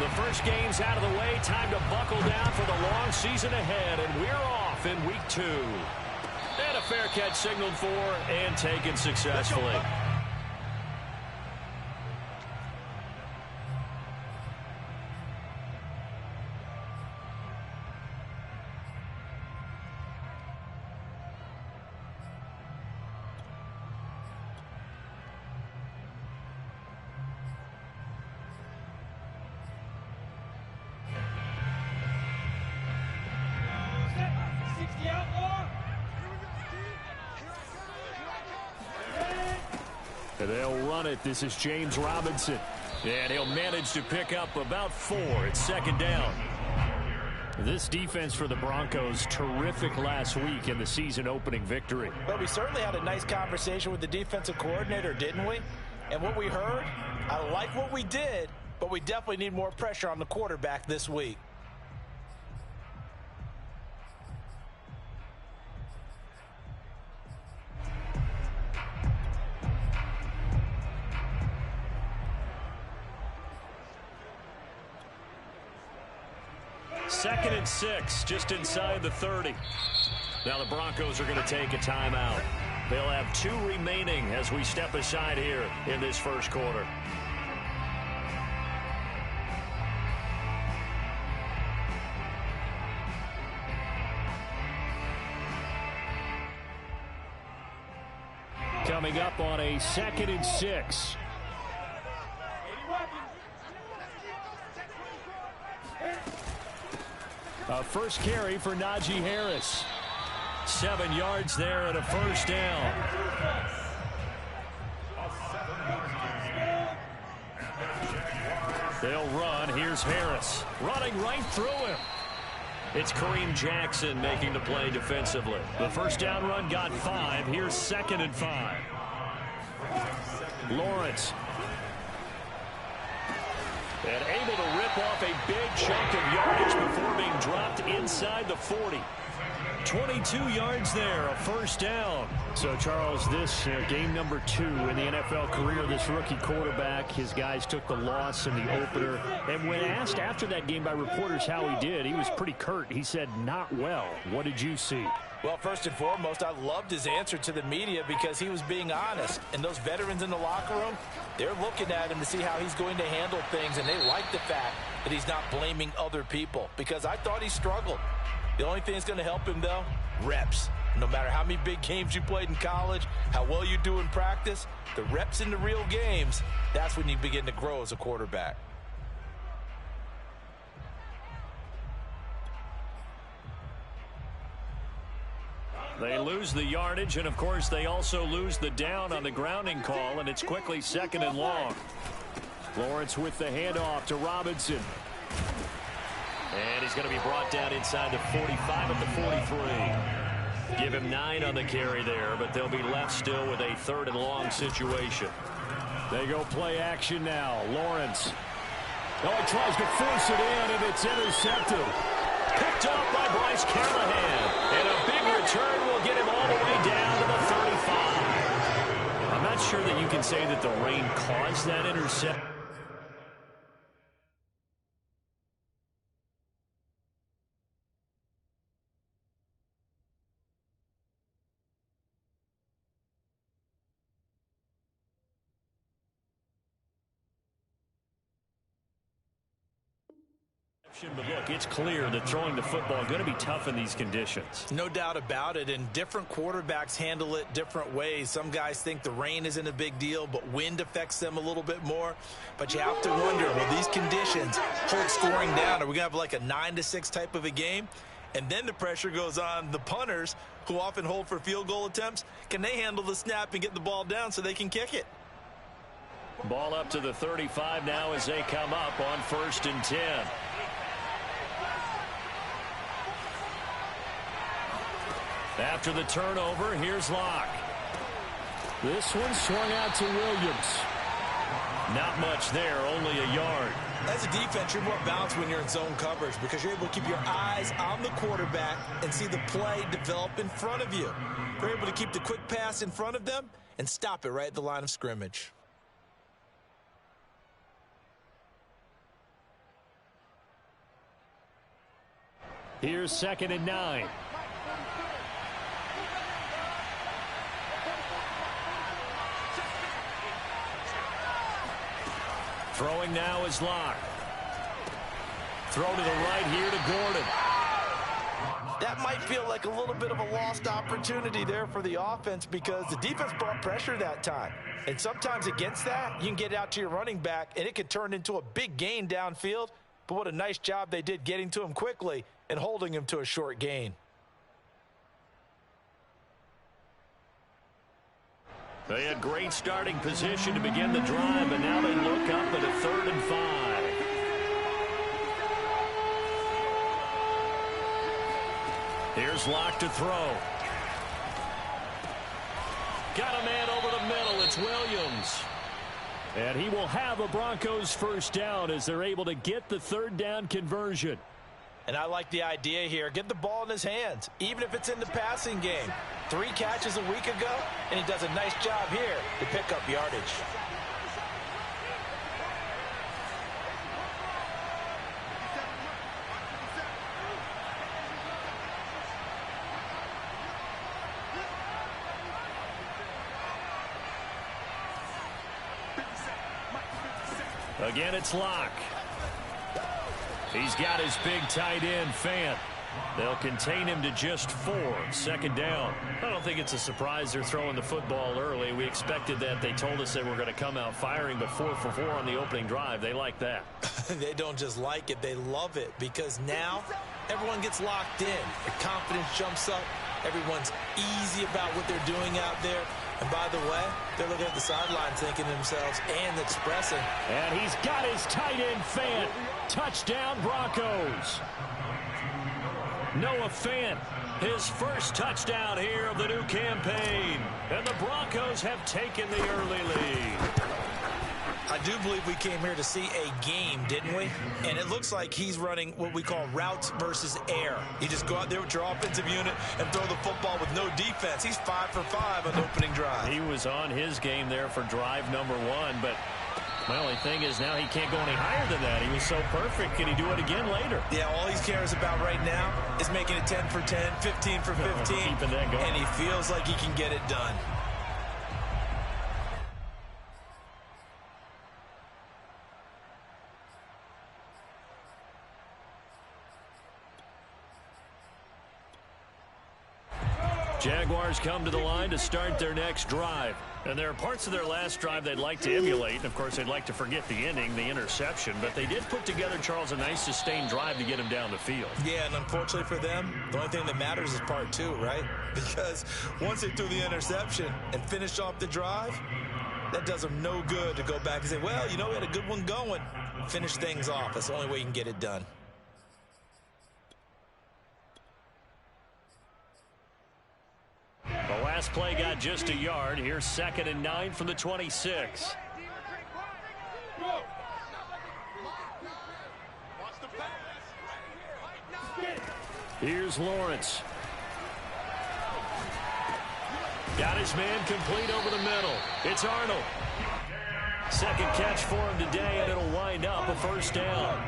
The first game's out of the way. Time to buckle down for the long season ahead. And we're off in week 2. And a fair catch signaled for and taken successfully. They'll run it. This is James Robinson. And he'll manage to pick up about 4. It's second down. This defense for the Broncos, terrific last week in the season-opening victory. Well, we certainly had a nice conversation with the defensive coordinator, didn't we? And what we heard, I like what we did, but we definitely need more pressure on the quarterback this week. Second and 6, just inside the 30. Now the Broncos are going to take a timeout. They'll have 2 remaining as we step aside here in this first quarter. Coming up on a second and 6. A first carry for Najee Harris. 7 yards there and a first down. They'll run. Here's Harris. Running right through him. It's Kareem Jackson making the play defensively. The first down run got 5. Here's second and 5. Lawrence. And able to rip off a big chunk of yardage before being dropped inside the 40. 22 yards there, a first down. So, Charles, this game number 2 in the NFL career, this rookie quarterback, his guys took the loss in the opener. And when asked after that game by reporters how he did, he was pretty curt. He said, not well. What did you see? Well, first and foremost, I loved his answer to the media because he was being honest. And those veterans in the locker room, they're looking at him to see how he's going to handle things, and they like the fact that he's not blaming other people because I thought he struggled. The only thing that's going to help him, though, reps. No matter how many big games you played in college, how well you do in practice, the reps in the real games, that's when you begin to grow as a quarterback. They lose the yardage, and, of course, they also lose the down on the grounding call, and it's quickly second and long. Lawrence with the handoff to Robinson. And he's going to be brought down inside the 45 at the 43. Give him 9 on the carry there, but they'll be left still with a third and long situation. They go play action now. Lawrence. Oh, he tries to force it in, and it's intercepted. Picked up by Bryce Callahan. And a big return will get him all the way down to the 35. I'm not sure that you can say that the rain caused that interception. But look, it's clear that throwing the football is going to be tough in these conditions. No doubt about it, and different quarterbacks handle it different ways. Some guys think the rain isn't a big deal, but wind affects them a little bit more. But you have to wonder, will these conditions hold scoring down? Are we going to have like a 9-6 type of a game? And then the pressure goes on the punters, who often hold for field goal attempts. Can they handle the snap and get the ball down so they can kick it? Ball up to the 35 now as they come up on 1st and 10. After the turnover, here's Locke. This one swung out to Williams. Not much there, only a yard. As a defense, you're more balanced when you're in zone coverage because you're able to keep your eyes on the quarterback and see the play develop in front of you. You're able to keep the quick pass in front of them and stop it right at the line of scrimmage. Here's 2nd and 9. Throwing now is Locke. Throw to the right here to Gordon. That might feel like a little bit of a lost opportunity there for the offense because the defense brought pressure that time. And sometimes against that, you can get out to your running back, and it could turn into a big gain downfield. But what a nice job they did getting to him quickly and holding him to a short gain. They had great starting position to begin the drive, but now they look up at a 3rd and 5. Here's Locke to throw. Got a man over the middle. It's Williams. And he will have a Broncos first down as they're able to get the 3rd down conversion. And I like the idea here. Get the ball in his hands, even if it's in the passing game. 3 catches a week ago, and he does a nice job here to pick up yardage. Again, it's Locke. He's got his big tight end, Fant. They'll contain him to just 4. 2nd down. I don't think it's a surprise they're throwing the football early. We expected that. They told us they were going to come out firing, but 4 for 4 on the opening drive. They like that. They don't just like it. They love it because now everyone gets locked in. The confidence jumps up. Everyone's easy about what they're doing out there. And by the way, they're looking at the sideline thinking to themselves and expressing. And he's got his tight end, Fant. Touchdown, Broncos. Noah Fant, his first touchdown here of the new campaign. And the Broncos have taken the early lead. I do believe we came here to see a game, didn't we? And it looks like he's running what we call routes versus air. You just go out there with your offensive unit and throw the football with no defense. He's 5 for 5 on the opening drive. He was on his game there for drive number 1, but my only thing is now he can't go any higher than that. He was so perfect. Can he do it again later? Yeah, all he cares about right now is making it 10 for 10, 15 for 15, keeping that going. And he feels like he can get it done. Jaguars come to the line to start their next drive. And there are parts of their last drive they'd like to emulate. And of course, they'd like to forget the ending, the interception. But they did put together, Charles, a nice sustained drive to get him down the field. Yeah, and unfortunately for them, the only thing that matters is part 2, right? Because once they threw the interception and finished off the drive, that does them no good to go back and say, well, you know, we had a good one going. Finish things off. That's the only way you can get it done. The last play got just a yard. Here's 2nd and 9 from the 26. Here's Lawrence. Got his man complete over the middle. It's Arnold. 2nd catch for him today, and it'll wind up a first down.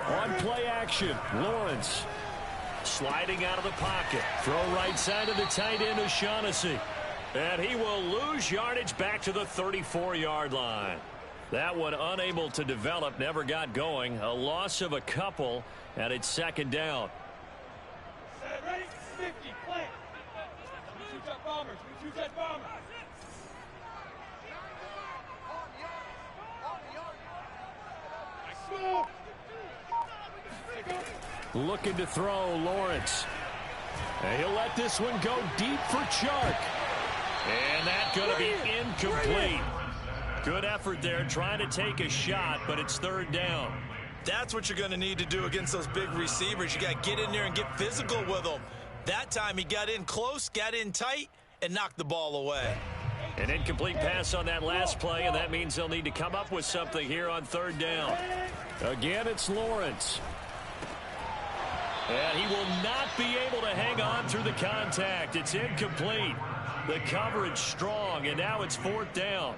On play action, Lawrence. Sliding out of the pocket. Throw right side of the tight end, O'Shaughnessy. And he will lose yardage back to the 34-yard line. That one unable to develop, never got going. A loss of a couple, and it's 2nd down. Ready? 50, play. We shoot that bomber. We shoot that bomber. Looking to throw, Lawrence. And he'll let this one go deep for Chark. And that's going to be incomplete. Good effort there, trying to take a shot, but it's 3rd down. That's what you're going to need to do against those big receivers. You got to get in there and get physical with them. That time he got in close, got in tight, and knocked the ball away. An incomplete pass on that last play, and that means they'll need to come up with something here on 3rd down. Again, it's Lawrence. And he will not be able to hang on through the contact. It's incomplete. The coverage strong, and now it's 4th down.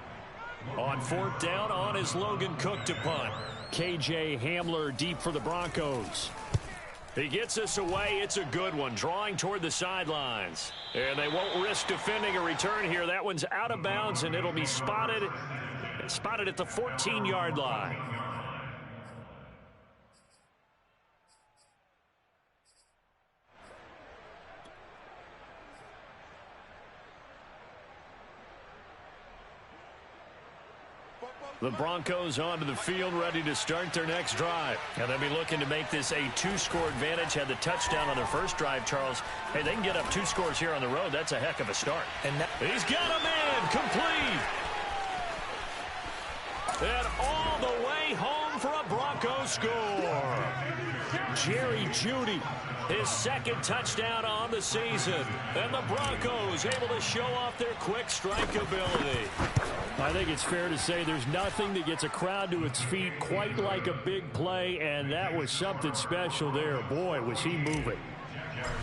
On fourth down, on is Logan Cook to punt. KJ Hamler deep for the Broncos. He gets us away. It's a good one, drawing toward the sidelines. And they won't risk defending a return here. That one's out of bounds, and it'll be spotted at the 14-yard line. The Broncos onto the field, ready to start their next drive. And they'll be looking to make this a two-score advantage. Had the touchdown on their first drive, Charles. Hey, they can get up 2 scores here on the road. That's a heck of a start. And he's got a man complete. And all the way home for a Broncos score. Jerry Jeudy, his second touchdown on the season. And the Broncos able to show off their quick strike ability. I think it's fair to say there's nothing that gets a crowd to its feet quite like a big play, and that was something special there. Boy, was he moving.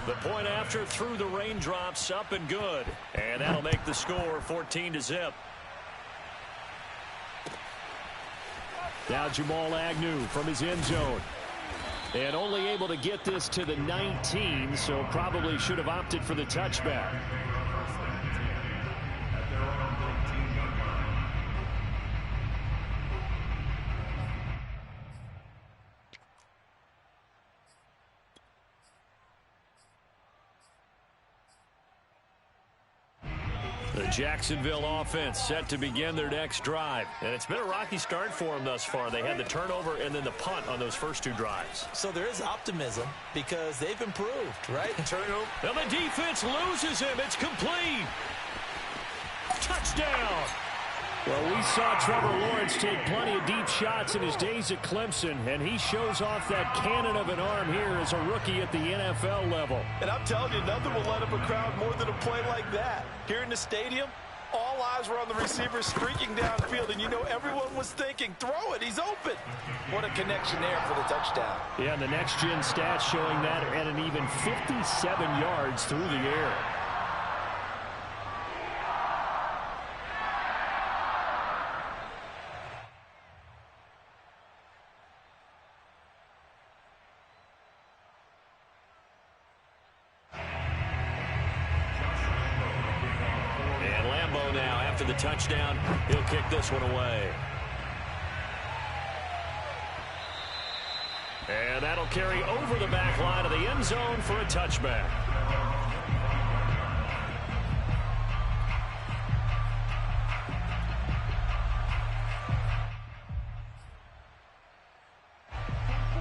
The point after through the raindrops, up and good. And that'll make the score 14-0. Now Jamal Agnew from his end zone. And only able to get this to the 19, so probably should have opted for the touchback. The Jacksonville offense set to begin their next drive. And it's been a rocky start for them thus far. They had the turnover and then the punt on those first 2 drives. So there is optimism because they've improved, right? Turnover. And the defense loses him. It's complete. Touchdown. Well, we saw Trevor Lawrence take plenty of deep shots in his days at Clemson, and he shows off that cannon of an arm here as a rookie at the NFL level. And I'm telling you, nothing will light up a crowd more than a play like that. Here in the stadium, all eyes were on the receiver streaking downfield, and you know everyone was thinking, throw it, he's open. What a connection there for the touchdown. Yeah, and the next-gen stats showing that at an even 57 yards through the air. The touchdown, he'll kick this one away. And that'll carry over the back line of the end zone for a touchback.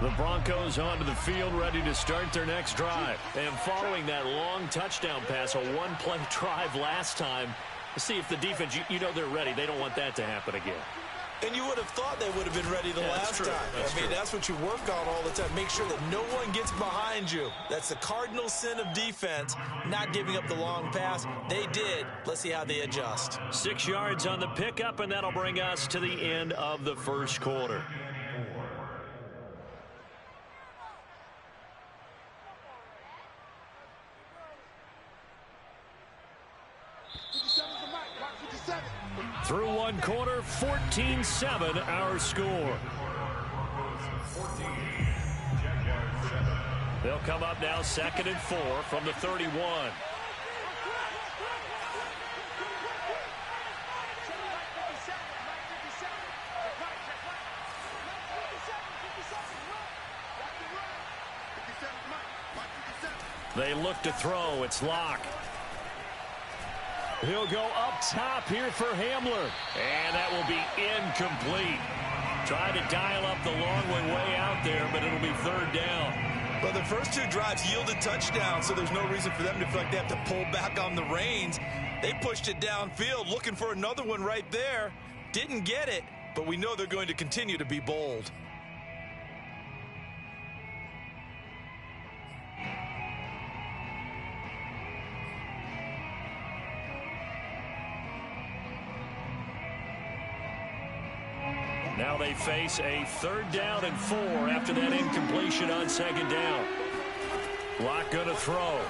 The Broncos onto the field, ready to start their next drive. And following that long touchdown pass, a one-play drive last time, see if the defense, you know they're ready. They don't want that to happen again. And you would have thought they would have been ready the last time. I mean, that's what you work on all the time. Make sure that no one gets behind you. That's the cardinal sin of defense, not giving up the long pass. They did. Let's see how they adjust. 6 yards on the pickup, and that'll bring us to the end of the first quarter. Through one quarter, 14-7 our score. They'll come up now 2nd and 4 from the 31. They look to throw. It's Locke. He'll go up top here for Hamler. And that will be incomplete. Trying to dial up the long way out there, but it'll be 3rd down. But the first 2 drives yielded touchdowns, so there's no reason for them to feel like they have to pull back on the reins. They pushed it downfield, looking for another one right there. Didn't get it, but we know they're going to continue to be bold. Now they face a 3rd down and 4 after that incompletion on 2nd down. Locke gonna throw.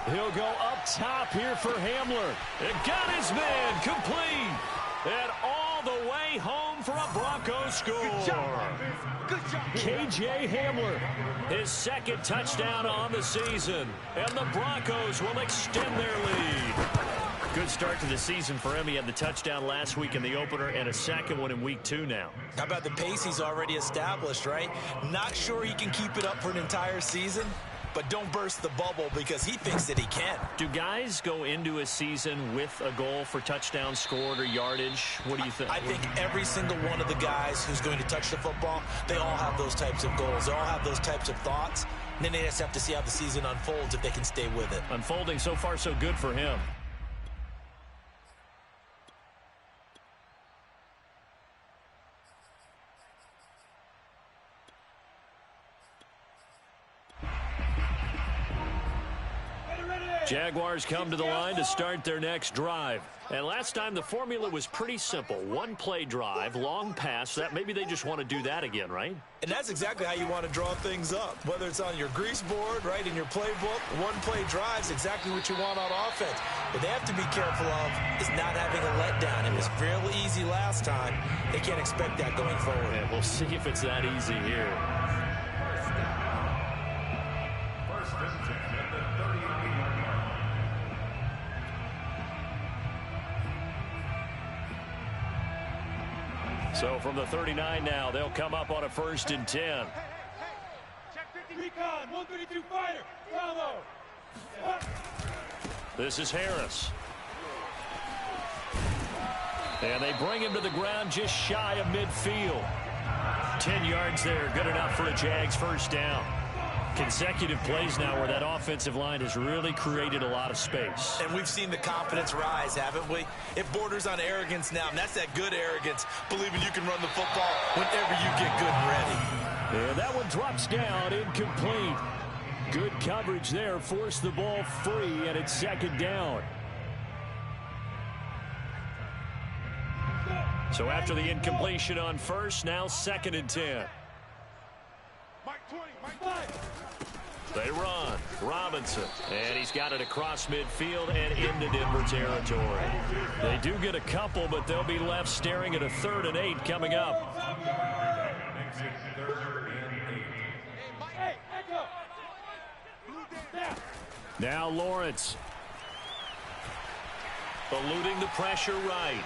He'll go up top here for Hamler. It got his man complete. And all the way home for a Broncos score. Good job. Good job. KJ Hamler, his second touchdown on the season. And the Broncos will extend their lead. Good start to the season for him. He had the touchdown last week in the opener and a second one in week 2 now. How about the pace he's already established, right? Not sure he can keep it up for an entire season, but don't burst the bubble because he thinks that he can. Do guys go into a season with a goal for touchdowns scored or yardage? What do you think? I think every single one of the guys who's going to touch the football, they all have those types of goals. They all have those types of thoughts. And then they just have to see how the season unfolds if they can stay with it. Unfolding so far so good for him. Jaguars come to the line to start their next drive. And last time the formula was pretty simple. One play drive, long pass. That maybe they just want to do that again, right? And that's exactly how you want to draw things up. Whether it's on your grease board, right, in your playbook, one play drive is exactly what you want on offense. What they have to be careful of is not having a letdown. It was fairly easy last time. They can't expect that going forward. Yeah, we'll see if it's that easy here. So from the 39 now, they'll come up on a 1st and 10. Check 50. Recon, 132 fighter. Bravo. This is Harris. And they bring him to the ground just shy of midfield. 10 yards there, good enough for a Jags first down. Consecutive plays now where that offensive line has really created a lot of space. And we've seen the confidence rise, haven't we? It borders on arrogance now, and that's that good arrogance, believing you can run the football whenever you get good and ready. And that one drops down, incomplete. Good coverage there, forced the ball free, and it's 2nd down. So after the incompletion on 1st, now 2nd and 10. Mike 20, Mike 5. They run. Robinson. And he's got it across midfield and into Denver territory. They do get a couple, but they'll be left staring at a 3rd and 8 coming up. Hey, echo. Now Lawrence. Eluding the pressure right.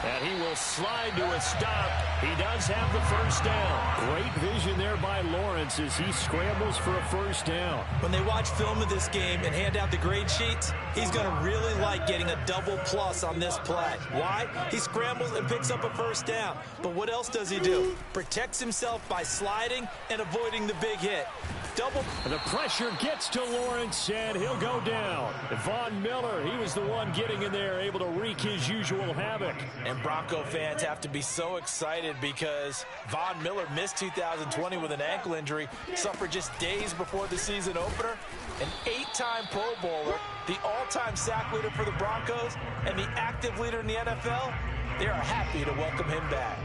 And he will slide to a stop. He does have the first down. Great vision there by Lawrence as he scrambles for a first down. When they watch film of this game and hand out the grade sheets, he's going to really like getting a double plus on this play. Why? He scrambles and picks up a first down. But what else does he do? Protects himself by sliding and avoiding the big hit. Double. The pressure gets to Lawrence, and he'll go down. Von Miller, he was the one getting in there, able to wreak his usual havoc. And Bronco fans have to be so excited because Von Miller missed 2020 with an ankle injury, suffered just days before the season opener. An 8-time Pro Bowler, the all-time sack leader for the Broncos, and the active leader in the NFL. They are happy to welcome him back.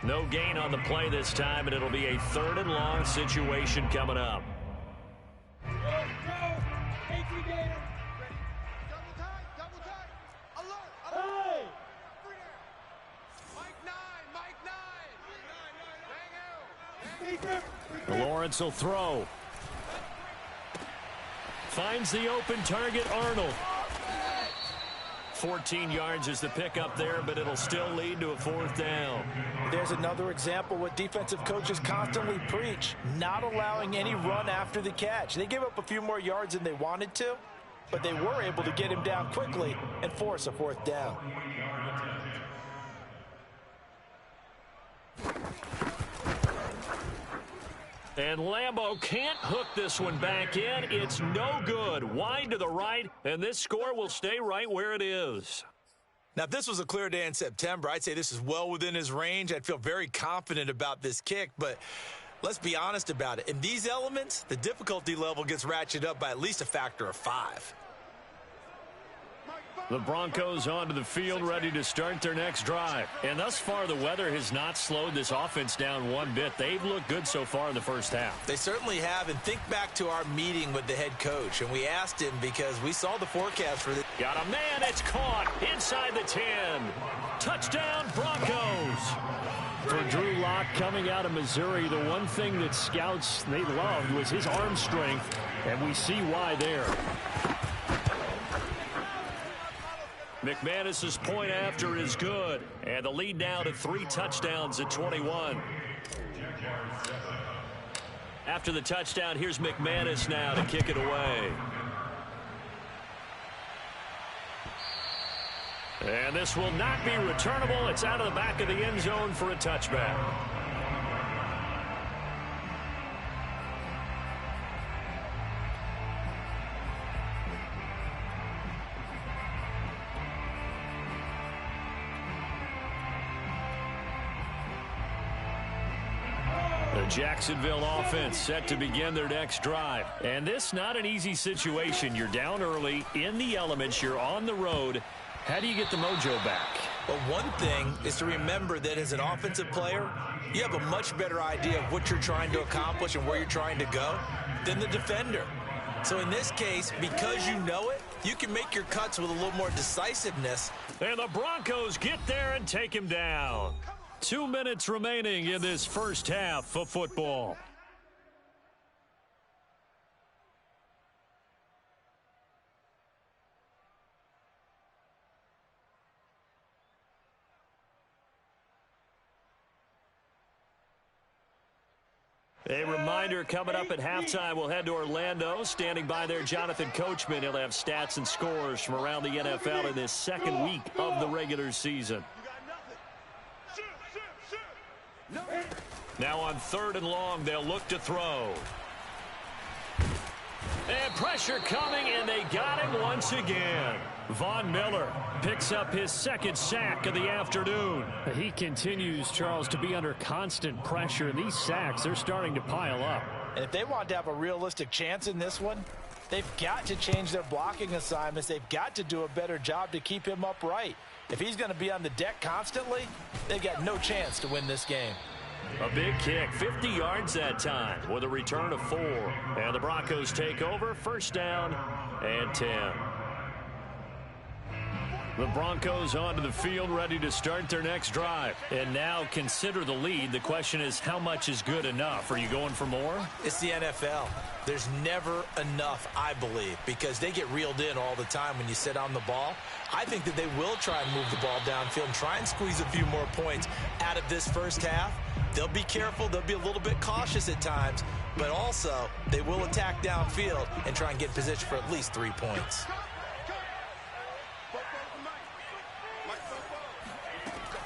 No gain on the play this time, and it'll be a 3rd and long situation coming up. Go, AT Gator. Double tight. Alert. Hey. Mike 9. Bang out. Lawrence will throw. Finds the open target, Arnold. 14 yards is the pickup there, but it'll still lead to a 4th down. There's another example what defensive coaches constantly preach, not allowing any run after the catch. They gave up a few more yards than they wanted to, but they were able to get him down quickly and force a 4th down. And Lambeau can't hook this one back in. It's no good. Wide to the right, and this score will stay right where it is. Now, if this was a clear day in September, I'd say this is well within his range. I'd feel very confident about this kick, but let's be honest about it. In these elements, the difficulty level gets ratcheted up by at least a factor of 5. Mike 5. The Broncos onto the field, ready to start their next drive. And thus far, the weather has not slowed this offense down one bit. They've looked good so far in the first half. They certainly have. And think back to our meeting with the head coach. And we asked him because we saw the forecast for this. Got a man. It's caught inside the 10. Touchdown, Broncos. For Drew Lock coming out of Missouri, the one thing that scouts they loved was his arm strength. And we see why there. McManus's point after is good. And the lead now to 3 touchdowns at 21. After the touchdown, here's McManus now to kick it away. And this will not be returnable. It's out of the back of the end zone for a touchback. The Jacksonville offense set to begin their next drive. And this not an easy situation. You're down early, in the elements, you're on the road. How do you get the mojo back? Well, one thing is to remember that as an offensive player, you have a much better idea of what you're trying to accomplish and where you're trying to go than the defender. So in this case, because you know it, you can make your cuts with a little more decisiveness. And the Broncos get there and take him down. 2 minutes remaining in this first half of football. A reminder coming up at halftime, we'll head to Orlando. Standing by there, Jonathan Coachman. He'll have stats and scores from around the NFL in this second week of the regular season. Now on 3rd and long, they'll look to throw. And pressure coming, and they got him once again. Von Miller picks up his 2nd sack of the afternoon. He continues, Charles, to be under constant pressure. These sacks are starting to pile up. And if they want to have a realistic chance in this one, they've got to change their blocking assignments. They've got to do a better job to keep him upright. If he's going to be on the deck constantly, they've got no chance to win this game. A big kick, 50 yards that time with a return of 4. And the Broncos take over, 1st down and 10. The Broncos onto the field, ready to start their next drive. And now consider the lead. The question is, how much is good enough? Are you going for more? It's the NFL. There's never enough, I believe, because they get reeled in all the time when you sit on the ball. I think that they will try and move the ball downfield and try and squeeze a few more points out of this first half. They'll be careful. They'll be a little bit cautious at times, but also they will attack downfield and try and get in position for at least 3 points.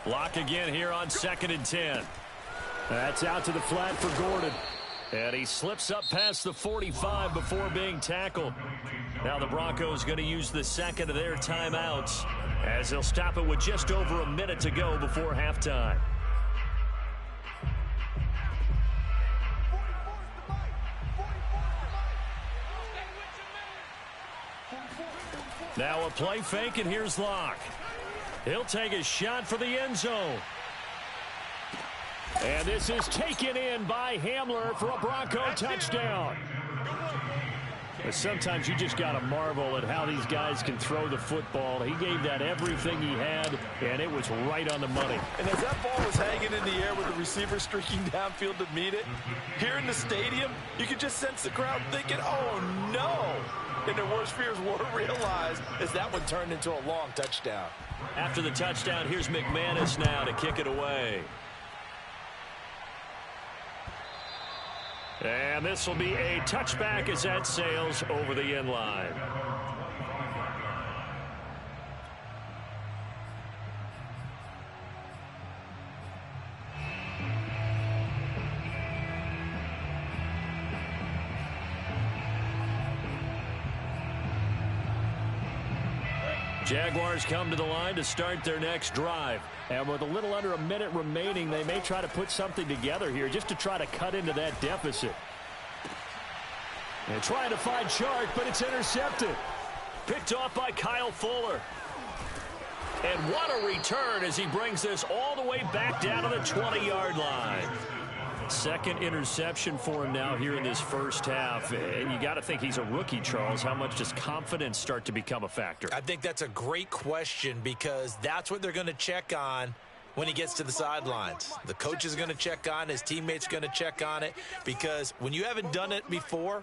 Block again here on 2nd and 10. That's out to the flat for Gordon. And he slips up past the 45 before being tackled. Now the Broncos going to use the 2nd of their timeouts as they'll stop it with just over a minute to go before halftime. Now a play fake, and here's Locke. He'll take a shot for the end zone. And this is taken in by Hamler for a Bronco touchdown. But sometimes you just got to marvel at how these guys can throw the football. He gave that everything he had, and it was right on the money. And as that ball was hanging in the air with the receiver streaking downfield to meet it, here in the stadium, you could just sense the crowd thinking, oh, no. And their worst fears were realized as that one turned into a long touchdown. After the touchdown, here's McManus now to kick it away. And this will be a touchback as that sails over the end line. Jaguars come to the line to start their next drive. And with a little under a minute remaining, they may try to put something together here just to try to cut into that deficit. And trying to find Chark, but it's intercepted. Picked off by Kyle Fuller. And what a return as he brings this all the way back down to the 20-yard line. Second interception for him now here in this first half. And you got to think he's a rookie, Charles. How much does confidence start to become a factor? I think that's a great question because that's what they're going to check on when he gets to the sidelines. The coach is going to check on, his teammates are going to check on it, because when you haven't done it before,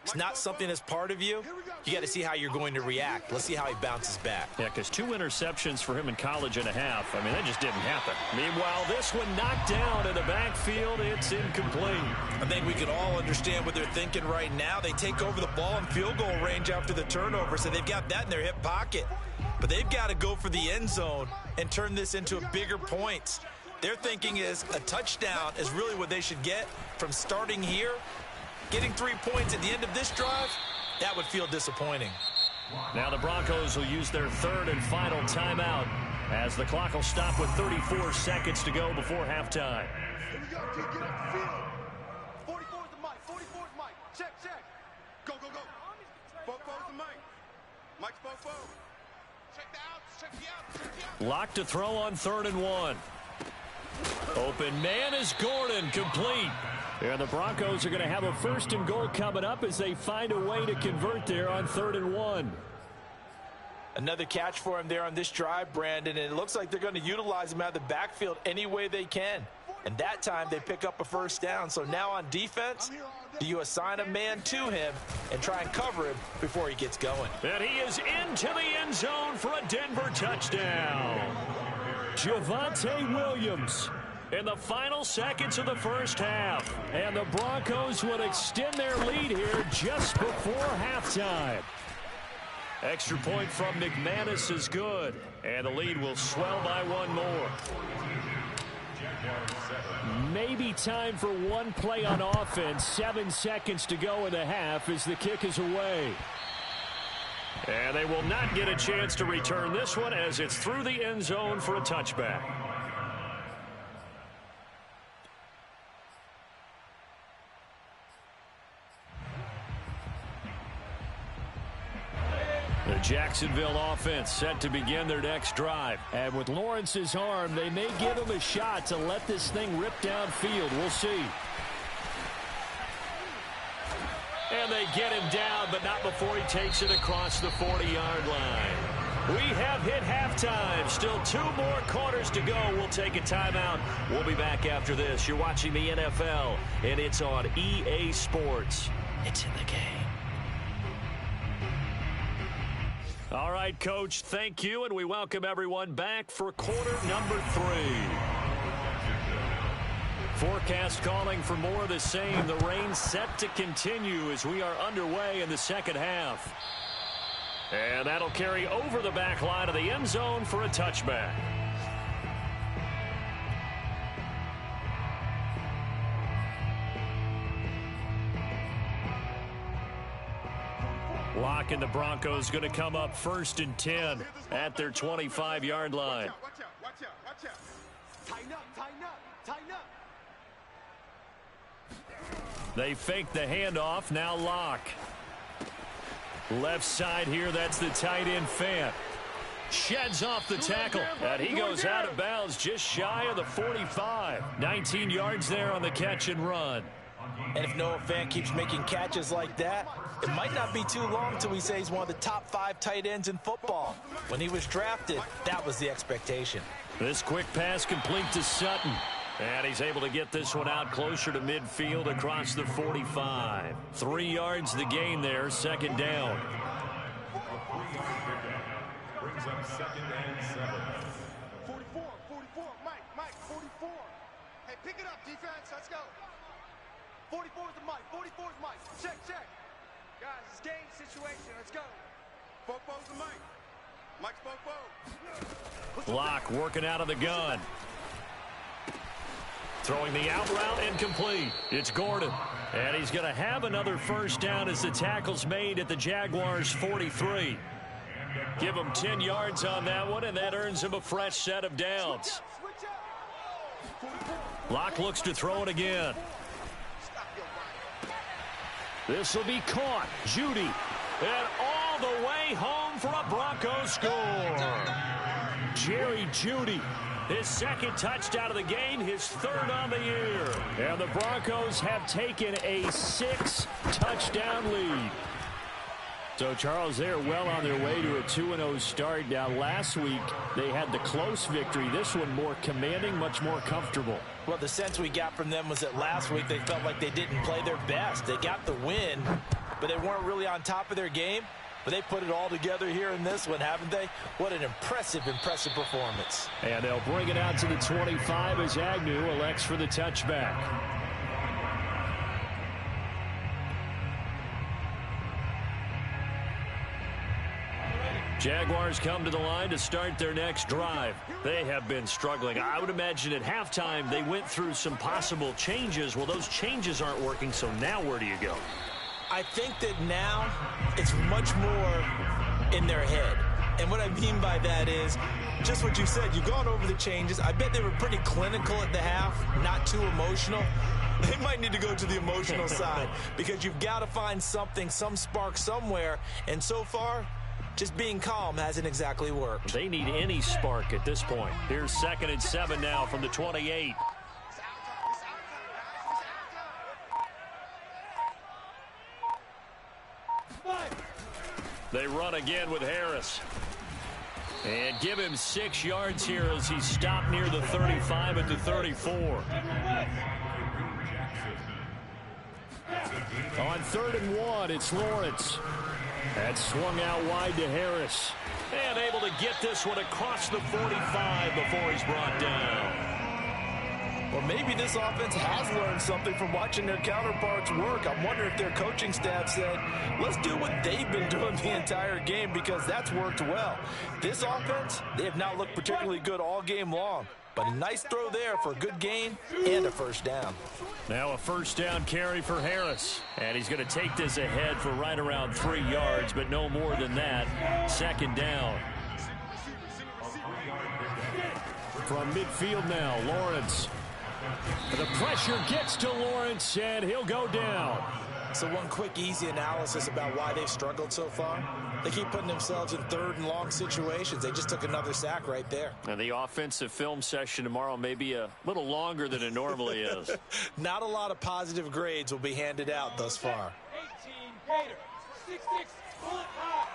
it's not something that's part of you. You got to see how you're going to react. Let's see how he bounces back. Yeah, because 2 interceptions for him in college and a half. I mean, that just didn't happen. Meanwhile, this one knocked down in the backfield. It's incomplete. I think we can all understand what they're thinking right now. They take over the ball in field goal range after the turnover, so they've got that in their hip pocket. But they've got to go for the end zone and turn this into a bigger points. Their thinking is a touchdown is really what they should get from starting here. Getting 3 points at the end of this drive, that would feel disappointing. Now the Broncos will use their third and final timeout as the clock will stop with 34 seconds to go before halftime. Here we go, kid, get up the field. 44's the mic, 44's mic. Check, check. Go, go, go. Fofo's the mic. Mike's Fofo. Check the outs, check the outs, check the outs. Lock to throw on 3rd and 1. Open man is Gordon, complete. And the Broncos are going to have a 1st and goal coming up as they find a way to convert there on 3rd and 1. Another catch for him there on this drive, Brandon, and it looks like they're going to utilize him out of the backfield any way they can. And that time they pick up a 1st down. So now on defense, do you assign a man to him and try and cover him before he gets going? And he is into the end zone for a Denver touchdown. Javonte Williams in the final seconds of the first half. And the Broncos would extend their lead here just before halftime. Extra point from McManus is good. And the lead will swell by 1 more. Maybe time for one play on offense. 7 seconds to go in the half as the kick is away. And they will not get a chance to return this one as it's through the end zone for a touchback. The Jacksonville offense set to begin their next drive. And with Lawrence's arm, they may give him a shot to let this thing rip downfield. We'll see. And they get him down, but not before he takes it across the 40-yard line. We have hit halftime. Still 2 more quarters to go. We'll take a timeout. We'll be back after this. You're watching the NFL, and it's on EA Sports. It's in the game. All right, Coach, thank you, and we welcome everyone back for quarter number 3. Forecast calling for more of the same. The rain set to continue as we are underway in the second half. And that'll carry over the back line of the end zone for a touchback. Lock and the Broncos going to come up 1st and 10 at their 25-yard line. Watch out, watch out, watch out. Tighten up, tighten up, tighten up. They fake the handoff. Now Lock. Left side here, that's the tight end Fant. Sheds off the tackle, and he goes out of bounds just shy of the 45. 19 yards there on the catch and run. And if Noah Fant keeps making catches like that, it might not be too long till we say he's one of the top 5 tight ends in football. When he was drafted, that was the expectation. This quick pass complete to Sutton. And he's able to get this one out closer to midfield across the 45. 3 yards the gain there, 2nd down. Brings up 2nd and 7. 44, 44, Mike, 44. Hey, pick it up, defense, let's go. 44's the mic, 44's mic. Check, check. Guys, it's game situation, let's go. Fofo's the mic. Mike's Fofo. Lock working out of the gun. Throwing the out route incomplete. It's Gordon. And he's going to have another 1st down as the tackle's made at the Jaguars' 43. Give him 10 yards on that one, and that earns him a fresh set of downs. Lock looks to throw it again. This will be caught. Judy. And all the way home for a Broncos score. Jerry Jeudy. His second touchdown of the game, his third on the year. And the Broncos have taken a 6-touchdown lead. So, Charles, they're well on their way to a 2-0 start. Now, last week, they had the close victory. This one more commanding, much more comfortable. Well, the sense we got from them was that last week they felt like they didn't play their best. They got the win, but they weren't really on top of their game. But they put it all together here in this one, haven't they? What an impressive performance. And they'll bring it out to the 25 as Agnew elects for the touchback. Jaguars come to the line to start their next drive. They have been struggling. I would imagine at halftime they went through some possible changes. Well, those changes aren't working, so now where do you go? I think that now it's much more in their head. And what I mean by that is just what you said. You've gone over the changes. I bet they were pretty clinical at the half, not too emotional. They might need to go to the emotional side because you've got to find something, some spark somewhere. And so far, just being calm hasn't exactly worked. They need any spark at this point. Here's 2nd and 7 now from the 28. They run again with Harris. And give him 6 yards here as he stopped near the 35 at the 34. On 3rd and 1, it's Lawrence. That's swung out wide to Harris. And able to get this one across the 45 before he's brought down. Well, maybe this offense has learned something from watching their counterparts work. I'm wondering if their coaching staff said, let's do what they've been doing the entire game because that's worked well. This offense, they have not looked particularly good all game long. But a nice throw there for a good gain and a first down. Now a first down carry for Harris. And he's going to take this ahead for right around 3 yards, but no more than that. 2nd down. From midfield now, Lawrence. The pressure gets to Lawrence, and he'll go down. So one quick, easy analysis about why they've struggled so far. They keep putting themselves in 3rd and long situations. They just took another sack right there. And the offensive film session tomorrow may be a little longer than it normally is. Not a lot of positive grades will be handed out thus far. 18 Gator, 6-6, pull it high.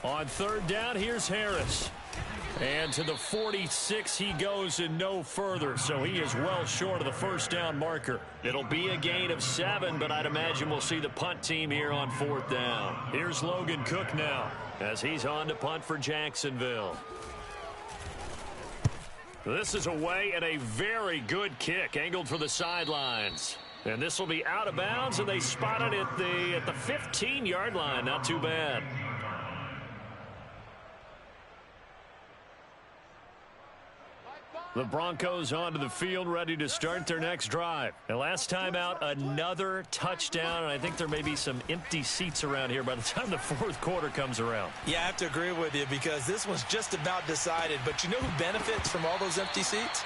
On 3rd down, here's Harris. And to the 46 he goes and no further. So he is well short of the first down marker. It'll be a gain of 7, but I'd imagine we'll see the punt team here on 4th down. Here's Logan Cook now as he's on to punt for Jacksonville. This is away and a very good kick angled for the sidelines. And this will be out of bounds, and they spot it at the 15-yard line. Not too bad. The Broncos onto the field, ready to start their next drive. And last time out, another touchdown, and I think there may be some empty seats around here by the time the 4th quarter comes around. Yeah, I have to agree with you because this one's just about decided. But you know who benefits from all those empty seats?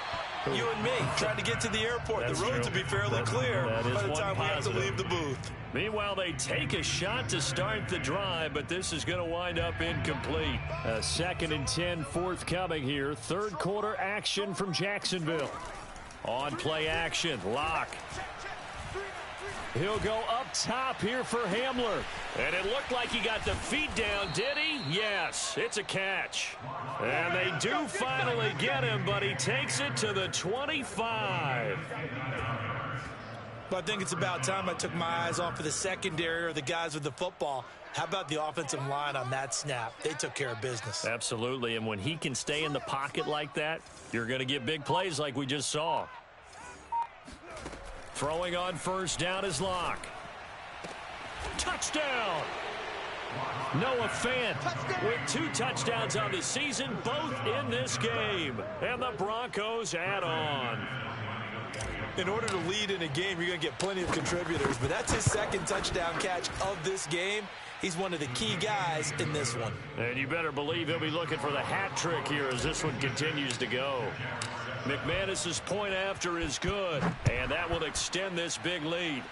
You and me, trying to get to the airport. That's the roads true. will be fairly clear that by the is time one we have to positive. leave the booth. Meanwhile, they take a shot to start the drive, but this is going to wind up incomplete. A 2nd and 10 forthcoming here. 3rd quarter action from Jacksonville. On play action, Locke. He'll go up top here for Hamler. And it looked like he got the feet down, did he? Yes, it's a catch. And they do finally get him, but he takes it to the 25. But I think it's about time I took my eyes off of the secondary or the guys with the football. How about the offensive line on that snap? They took care of business. Absolutely, and when he can stay in the pocket like that, you're going to get big plays like we just saw. Throwing on first down is Locke. Touchdown! Noah Fant with 2 touchdowns on the season, both in this game. And the Broncos add on. In order to lead in a game, you're going to get plenty of contributors, but that's his 2nd touchdown catch of this game. He's one of the key guys in this one. And you better believe he'll be looking for the hat trick here as this one continues to go. McManus's point after is good, and that will extend this big lead.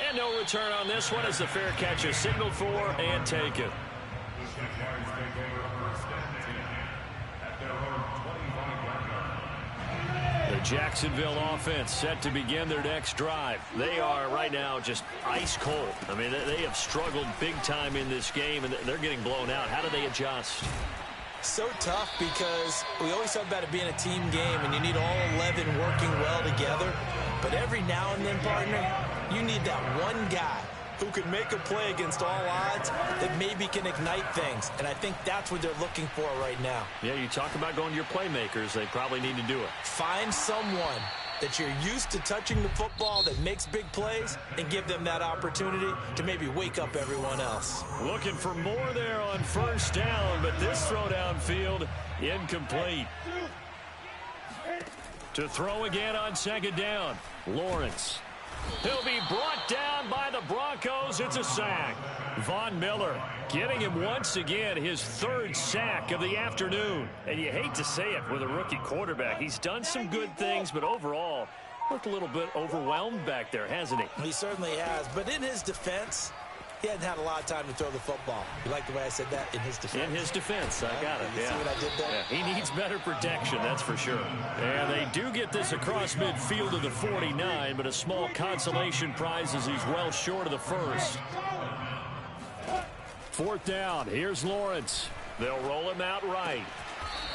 And no return on this one as the fair catch is signaled for and taken. The Jacksonville offense set to begin their next drive. They are right now just ice cold. I mean, they have struggled big time in this game, and they're getting blown out. How do they adjust? So tough because we always talk about it being a team game, and you need all 11 working well together. But every now and then, partner, you need that one guy who can make a play against all odds that maybe can ignite things. And I think that's what they're looking for right now. Yeah, you talk about going to your playmakers. They probably need to do it. Find someone that you're used to touching the football that makes big plays and give them that opportunity to maybe wake up everyone else. Looking for more there on first down, but this throw downfield incomplete. To throw again on second down, Lawrence. He'll be brought down by the Broncos. It's a sack. Von Miller getting him once again, his third sack of the afternoon. And you hate to say it with a rookie quarterback. He's done some good things, but overall, looked a little bit overwhelmed back there, hasn't he? He certainly has. But in his defense, he hadn't had a lot of time to throw the football. You like the way I said that? In his defense. In his defense. I got it. You see what I did there? Yeah, he needs better protection, that's for sure. And they do get this across midfield of the 49, but a small consolation prize as he's well short of the first. Fourth down. Here's Lawrence. They'll roll him out right.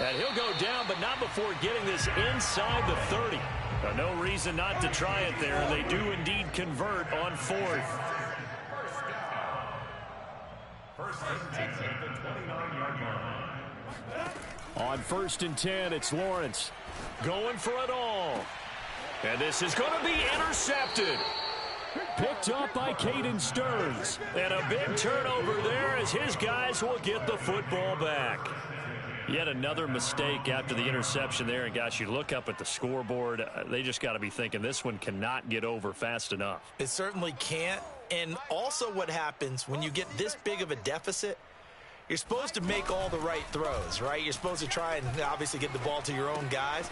And he'll go down, but not before getting this inside the 30. No reason not to try it there, and they do indeed convert on fourth. On 1st and 10, it's Lawrence going for it all. And this is going to be intercepted. Picked up by Caden Stearns. And a big turnover there as his guys will get the football back. Yet another mistake after the interception there. And, gosh, you look up at the scoreboard. They just got to be thinking this one cannot get over fast enough. It certainly can't. And also what happens when you get this big of a deficit, you're supposed to make all the right throws, right? You're supposed to try and obviously get the ball to your own guys.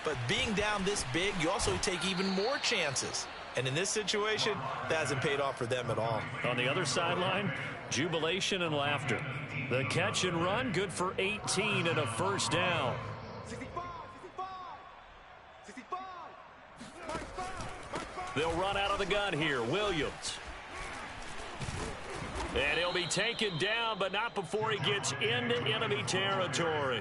But being down this big, you also take even more chances. And in this situation, that hasn't paid off for them at all. On the other sideline, jubilation and laughter. The catch and run, good for 18 and a first down. 65, 65, 65. They'll run out of the gun here. Williams. And he'll be taken down, but not before he gets into enemy territory.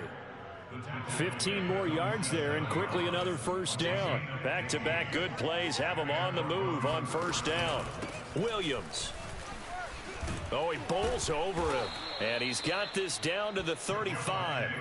15 more yards there, and quickly another first down. Back-to-back good plays have him on the move on first down. Williams. Oh, he bowls over him. And he's got this down to the 35.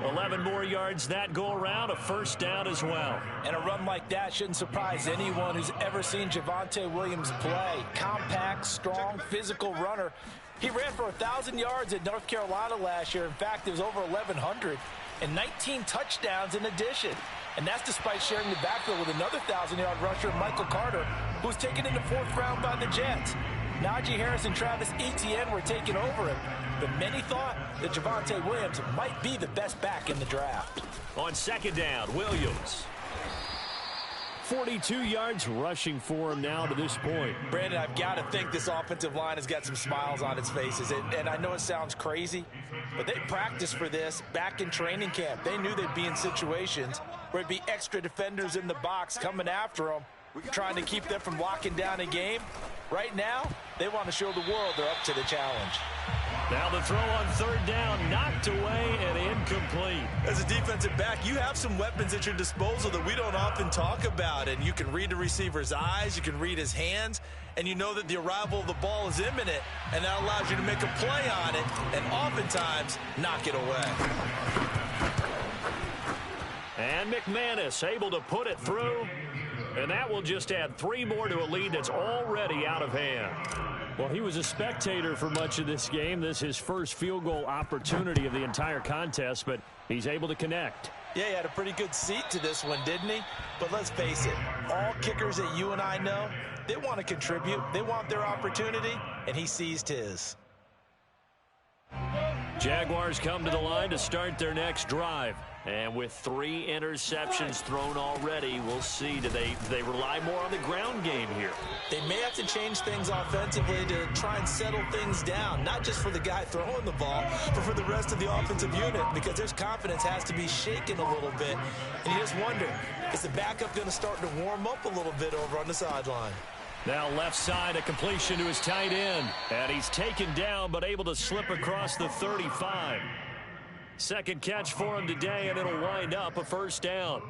11 more yards that go around, a first down as well. And a run like that shouldn't surprise anyone who's ever seen Javonte Williams play. Compact, strong, physical runner. He ran for 1,000 yards at North Carolina last year. In fact, it was over 1,100 and 19 touchdowns in addition. And that's despite sharing the backfield with another 1,000-yard rusher, Michael Carter, who was taken in the 4th round by the Jets. Najee Harris and Travis Etienne were taking over him. But many thought that Javonte Williams might be the best back in the draft. On second down, Williams. 42 yards rushing for him now to this point. Brandon, I've got to think this offensive line has got some smiles on its faces. And I know it sounds crazy, but they practiced for this back in training camp. They knew they'd be in situations where it'd be extra defenders in the box coming after them, trying to keep them from locking down a game. Right now, they want to show the world they're up to the challenge. Now the throw on third down, knocked away and incomplete. As a defensive back, you have some weapons at your disposal that we don't often talk about. And you can read the receiver's eyes, you can read his hands, and you know that the arrival of the ball is imminent, and that allows you to make a play on it and oftentimes knock it away. And McManus able to put it through. And that will just add 3 more to a lead that's already out of hand. Well, he was a spectator for much of this game. This is his first field goal opportunity of the entire contest, but he's able to connect. Yeah, he had a pretty good seat to this one, didn't he? But let's face it, all kickers that you and I know, they want to contribute. They want their opportunity, and he seized his. Jaguars come to the line to start their next drive. And with 3 interceptions thrown already, we'll see. Do they rely more on the ground game here? They may have to to change things offensively to try and settle things down, not just for the guy throwing the ball, but for the rest of the offensive unit, because their confidence has to be shaken a little bit. And you just wonder, is the backup going to start to warm up a little bit over on the sideline? Now left side, a completion to his tight end. And he's taken down, but able to slip across the 35. Second catch for him today, and it'll wind up a first down.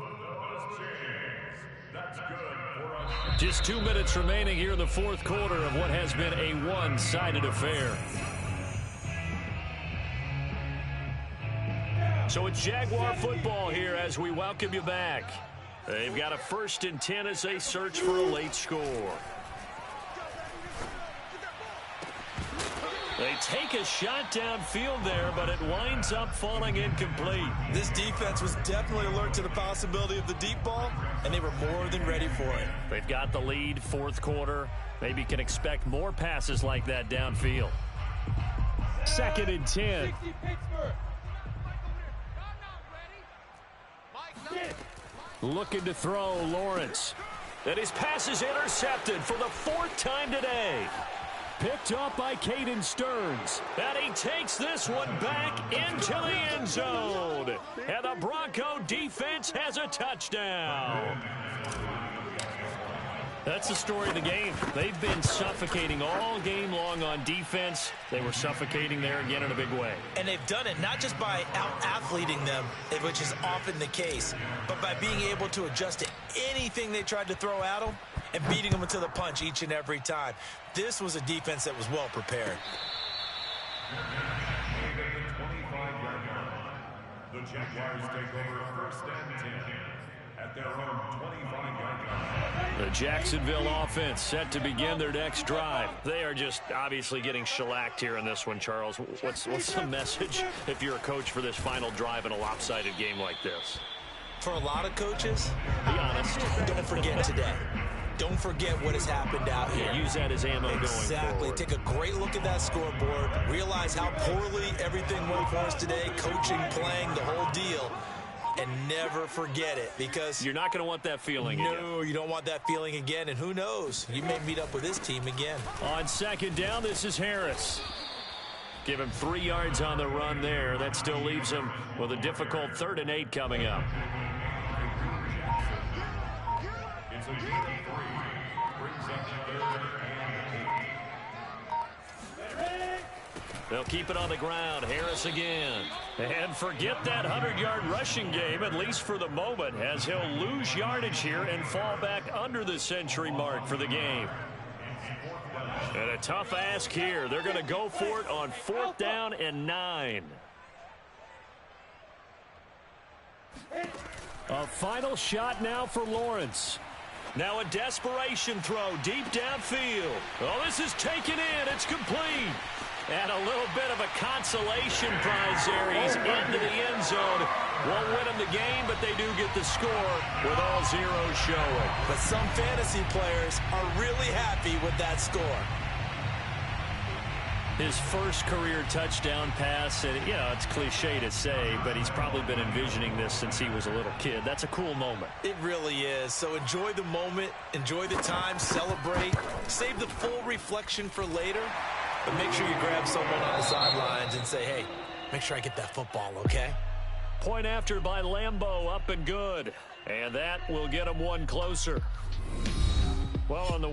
Just 2 minutes remaining here in the fourth quarter of what has been a one-sided affair. So it's Jaguar football here as we welcome you back. They've got a 1st and 10 as they search for a late score. They take a shot downfield there, but it winds up falling incomplete. This defense was definitely alert to the possibility of the deep ball, and they were more than ready for it. They've got the lead, fourth quarter. Maybe can expect more passes like that downfield. 2nd and 10. Looking to throw, Lawrence. And his pass is intercepted for the 4th time today. Picked up by Caden Stearns. And he takes this one back into the end zone. And the Bronco defense has a touchdown. That's the story of the game. They've been suffocating all game long on defense. They were suffocating there again in a big way. And they've done it not just by out-athleting them, which is often the case, but by being able to adjust to anything they tried to throw at them and beating them into the punch each and every time. This was a defense that was well prepared. The Jaguars take over 1st and 10 at their own 25-yard line. The Jacksonville offense set to begin their next drive. They are just obviously getting shellacked here in this one, Charles. What's the message if you're a coach for this final drive in a lopsided game like this? For a lot of coaches, be honest. Don't forget today. Don't forget what has happened out here. Yeah, use that as ammo going forward. Exactly. Take a great look at that scoreboard. Realize how poorly everything went for us today. Coaching, playing, the whole deal. And never forget it, because you're not going to want that feeling again. No, you don't want that feeling again. And who knows? You may meet up with this team again. On 2nd down, this is Harris. Give him 3 yards on the run there. That still leaves him with a difficult 3rd and 8 coming up. It's a 3. Brings up 3rd and 8. They'll keep it on the ground. Harris again. And forget that 100-yard rushing game, at least for the moment, as he'll lose yardage here and fall back under the century mark for the game. And a tough ask here. They're going to go for it on 4th down and 9. A final shot now for Lawrence. Now a desperation throw deep downfield. Oh, this is taken in. It's complete. And a little bit of a consolation prize there. He's into the end zone. Won't win him the game, but they do get the score with all zeros showing. But some fantasy players are really happy with that score. His first career touchdown pass, and it's cliche to say, but he's probably been envisioning this since he was a little kid. That's a cool moment. It really is. So enjoy the moment, enjoy the time, celebrate, save the full reflection for later, but make sure you grab someone on the sidelines and say, hey, make sure I get that football, okay? Point after by Lambeau, up and good. And that will get him one closer. Well, on the